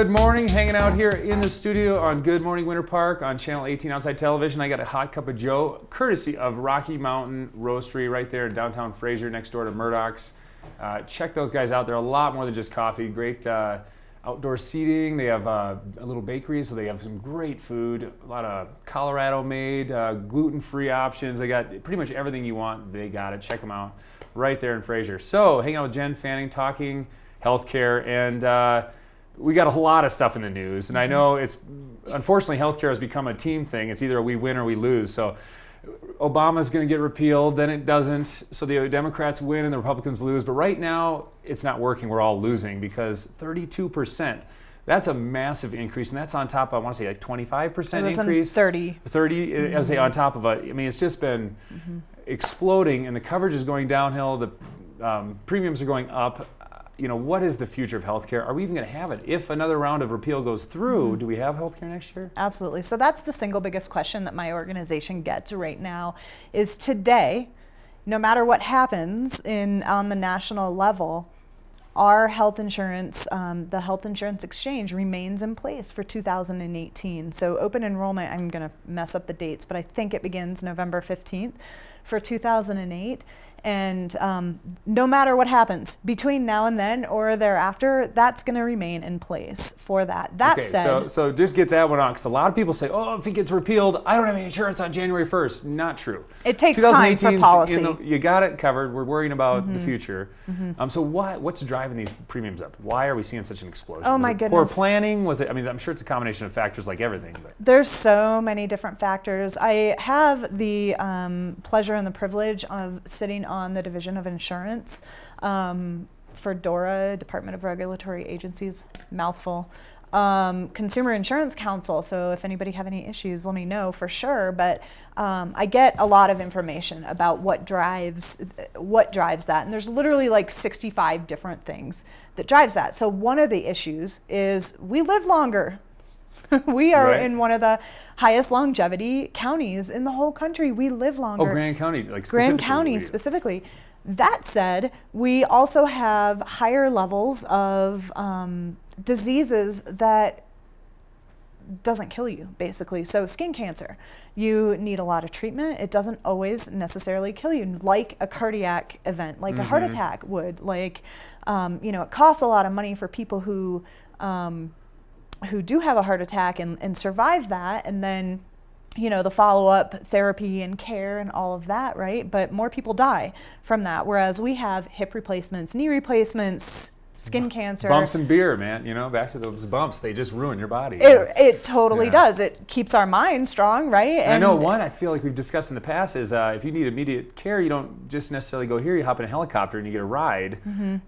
Good morning, hanging out here in the studio on Good Morning Winter Park on Channel 18 Outside Television. I got a hot cup of joe, courtesy of Rocky Mountain Roastery right there in downtown Fraser, next door to Murdoch's. Check those guys out. They're a lot more than just coffee. Great outdoor seating. They have a little bakery, so they have some great food. A lot of Colorado-made, gluten-free options. They got pretty much everything you want. They got it. Check them out right there in Fraser. So, hanging out with Jen Fanning, talking healthcare, and we got a lot of stuff in the news, and I know unfortunately healthcare has become a team thing. It's either we win or we lose. So Obama's going to get repealed, then it doesn't. So the Democrats win and the Republicans lose. But right now it's not working. We're all losing because 32%. That's a massive increase, and that's on top of, I want to say, like 25% increase. 30. 30, I would say, on top of it's just been exploding, and the coverage is going downhill. The premiums are going up. What is the future of healthcare? Are we even going to have it? If another round of repeal goes through, do we have healthcare next year? Absolutely. So that's the single biggest question that my organization gets right now is today, no matter what happens on the national level, our health insurance, the health insurance exchange remains in place for 2018. So open enrollment, I'm going to mess up the dates, but I think it begins November 15th for 2008. And no matter what happens between now and then or thereafter, that's going to remain in place for that. That said, so just get that one on, because a lot of people say, "Oh, if it gets repealed, I don't have any insurance on January 1st." Not true. It takes time for policy. You got it covered. We're worrying about the future. So what's driving these premiums up? Why are we seeing such an explosion? Oh my goodness! Poor planning? Was it? I'm sure it's a combination of factors like everything. But there's so many different factors. I have the pleasure and the privilege of sitting on the Division of Insurance for DORA, Department of Regulatory Agencies, mouthful, Consumer Insurance Council. So if anybody have any issues, let me know for sure. But I get a lot of information about what drives that, and there's literally like 65 different things that drives that. So one of the issues is we live longer. We are in one of the highest longevity counties in the whole country. We live longer. Oh, Grand County, Grand County specifically. That said, we also have higher levels of diseases that doesn't kill you, basically. So skin cancer, you need a lot of treatment. It doesn't always necessarily kill you, like a cardiac event, like a heart attack would. Like, it costs a lot of money for people who do have a heart attack and survive that, and then the follow-up therapy and care and all of that, right? But more people die from that, whereas we have hip replacements, knee replacements, skin cancer. Bumps and beer, man. Back to those bumps, they just ruin your body. It totally does. It keeps our mind strong, right? And I know one I feel like we've discussed in the past is if you need immediate care, you don't just necessarily go here. You hop in a helicopter and you get a ride,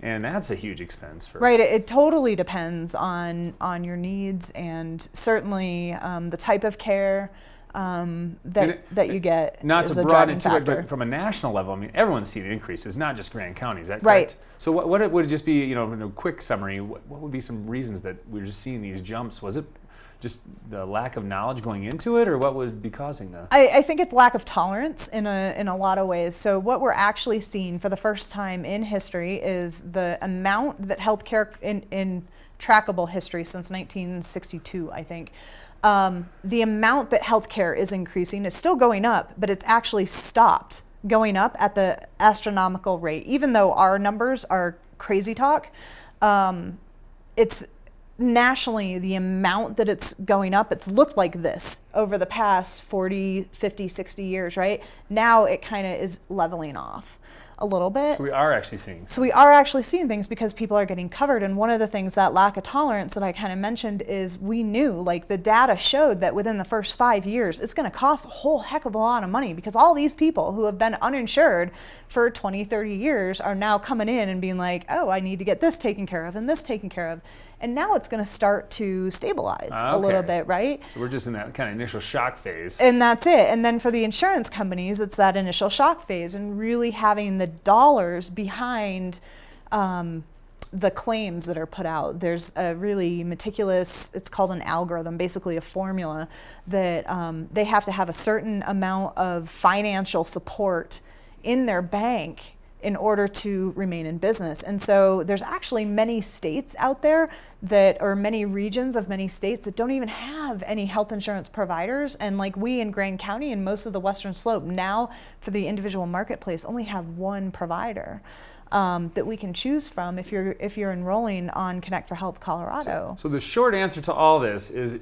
and that's a huge expense. Right. It totally depends on your needs and certainly the type of care that you get. Not is to a broaden driving into it, factor. but from a national level, everyone's seen increases, not just Grand County. Is that right? Correct? So what would it just be, in a quick summary, what would be some reasons that we're just seeing these jumps? Was it just the lack of knowledge going into it, or what would be causing that? I think it's lack of tolerance in a lot of ways. So what we're actually seeing for the first time in history is the amount that healthcare in trackable history since 1962, I think. The amount that healthcare is increasing is still going up, but it's actually stopped going up at the astronomical rate. Even though our numbers are crazy talk, it's nationally the amount that it's going up, it's looked like this over the past 40, 50, 60 years, right? Now it kind of is leveling off a little bit. So we are actually seeing. So we are actually seeing things because people are getting covered. And one of the things, that lack of tolerance that I kind of mentioned, is we knew, like the data showed that within the first 5 years, it's going to cost a whole heck of a lot of money because all these people who have been uninsured for 20, 30 years are now coming in and being like, oh, I need to get this taken care of and this taken care of. And now it's going to start to stabilize a little bit, right? So we're just in that kind of initial shock phase. And that's it. And then for the insurance companies, it's that initial shock phase and really having the dollars behind the claims that are put out. There's a really meticulous, it's called an algorithm, basically a formula that they have to have a certain amount of financial support in their bank in order to remain in business. And so there's actually many states out there or many regions of many states that don't even have any health insurance providers. And like we in Grand County and most of the Western Slope now for the individual marketplace only have one provider that we can choose from if you're enrolling on Connect for Health Colorado. So the short answer to all this is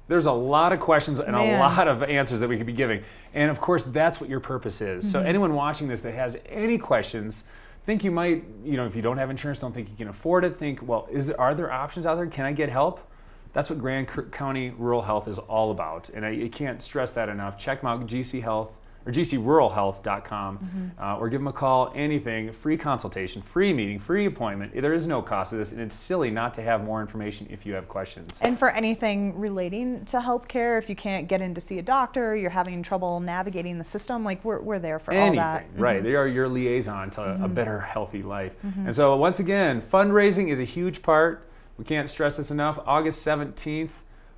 there's a lot of questions and a lot of answers that we could be giving. And of course, that's what your purpose is. So anyone watching this that has any questions, think you might, if you don't have insurance, don't think you can afford it, think, well, are there options out there? Can I get help? That's what Grand County Rural Health is all about. And I can't stress that enough. Check them out, GC Health or gcruralhealth.com, or give them a call, anything, free consultation, free meeting, free appointment. There is no cost to this, and it's silly not to have more information if you have questions. And for anything relating to healthcare, if you can't get in to see a doctor, you're having trouble navigating the system, like we're there for all that. Right, they are your liaison to a better, healthy life. And so once again, fundraising is a huge part. We can't stress this enough. August 17th,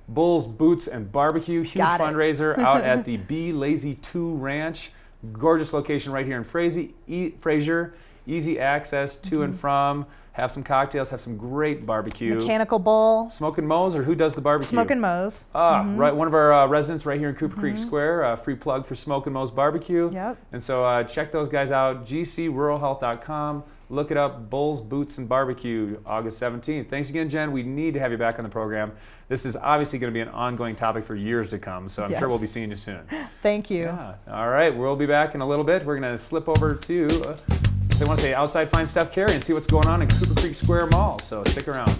Bulls, Boots, and Barbecue, huge fundraiser out at the Be Lazy 2 Ranch. Gorgeous location right here in Fraser. Easy access to and from. Have some cocktails, have some great barbecue. Mechanical Bull. Smoke and Moe's, or who does the barbecue? Smoke and Moe's. Right, one of our residents right here in Cooper Creek Square. Free plug for Smoke and Moe's Barbecue. Yep. And so check those guys out, gcruralhealth.com. Look it up, Bulls, Boots, and Barbecue, August 17th. Thanks again, Jen. We need to have you back on the program. This is obviously going to be an ongoing topic for years to come, so I'm sure we'll be seeing you soon. Thank you. Yeah. All right, we'll be back in a little bit. We're going to slip over to, they want to say outside find Steph Carey and see what's going on in Cooper Creek Square Mall, so stick around.